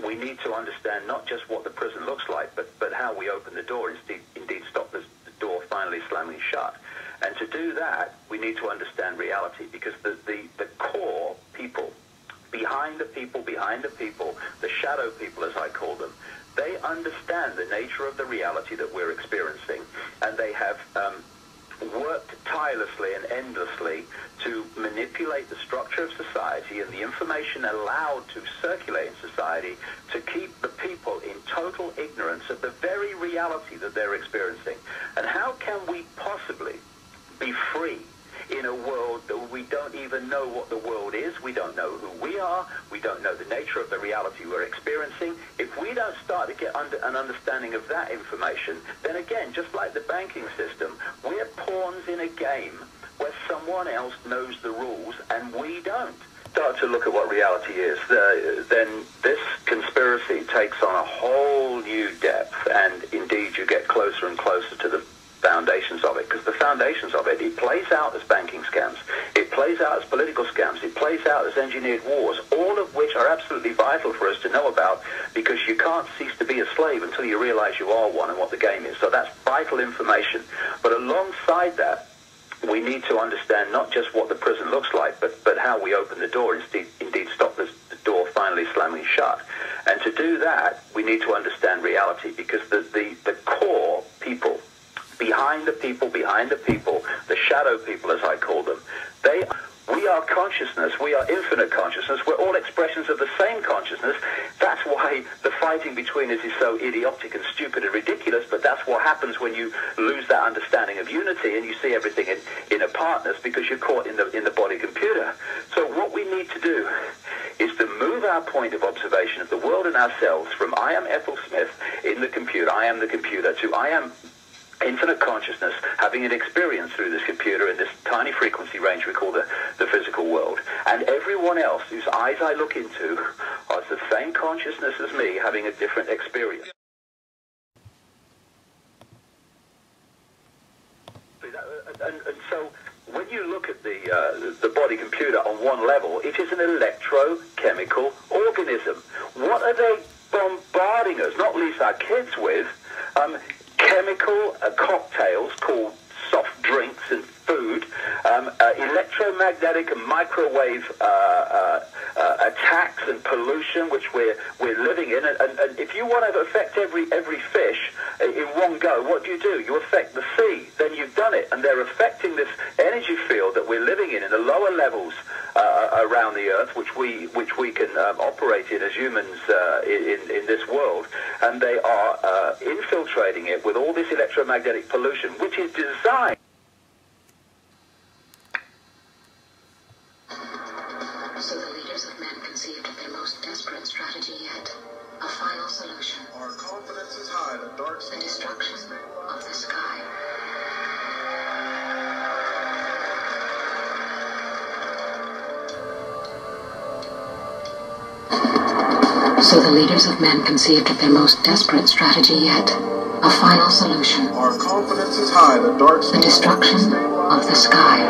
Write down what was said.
we need to understand not just what the prison looks like, but how we open the door, indeed stop the door finally slamming shut. And to do that, we need to understand reality, because the core people, behind the people, the shadow people as I call them, they understand the nature of the reality that we're experiencing, and they have worked tirelessly and endlessly to manipulate the structure of society and the information allowed to circulate in society to keep the people in total ignorance of the very reality that they're experiencing. And how can we possibly be free in a world that we don't even know what the world is? We don't know who we are. We don't know the nature of the reality we're experiencing. If we don't start to get an understanding of that information, then again, just like the banking system, we're pawns in a game where someone else knows the rules and we don't. Start to look at what reality is, then this conspiracy takes on a whole new depth, and indeed you get closer and closer to the foundations of it, because the foundations of it, it plays out as banking scams, it plays out as political scams, it plays out as engineered wars, all of which are absolutely vital for us to know about, because you can't cease to be a slave until you realize you are one and what the game is. So that's vital information. But alongside that, we need to understand not just what the prison looks like, but how we open the door, indeed stop the door finally slamming shut. And to do that, we need to understand reality, because the core people, behind the people, the shadow people as I call them, we are consciousness, we are infinite consciousness, we're all expressions of the same consciousness. That's why the fighting between us is so idiotic and stupid and ridiculous, but that's what happens when you lose that understanding of unity and you see everything in apartness, because you're caught in the body computer. So what we need to do is to move our point of observation of the world and ourselves from I am Ethel Smith in the computer, I am the computer, to I am infinite consciousness, having an experience through this computer in this tiny frequency range we call the physical world. And everyone else whose eyes I look into are the same consciousness as me, having a different experience. And so when you look at the body computer on one level, it is an electrochemical organism. What are they bombarding us, not least our kids, with? Chemical cocktails called soft drinks and food, electromagnetic and microwave attacks and pollution, which we're living in. And if you want to affect every fish in one go, what do? You affect the sea. Then you've done it. And they're affecting this energy field that we're living in the lower levels around the earth, which we can operate in as humans in this world. And they are infiltrating it with all this electromagnetic pollution, which is designed. So the leaders of men conceived of their most desperate strategy yet, a final solution. Our confidence is high that dark the destruction of the sky. So the leaders of men conceived of their most desperate strategy yet, a final solution. Our confidence is high that the destruction of the sky.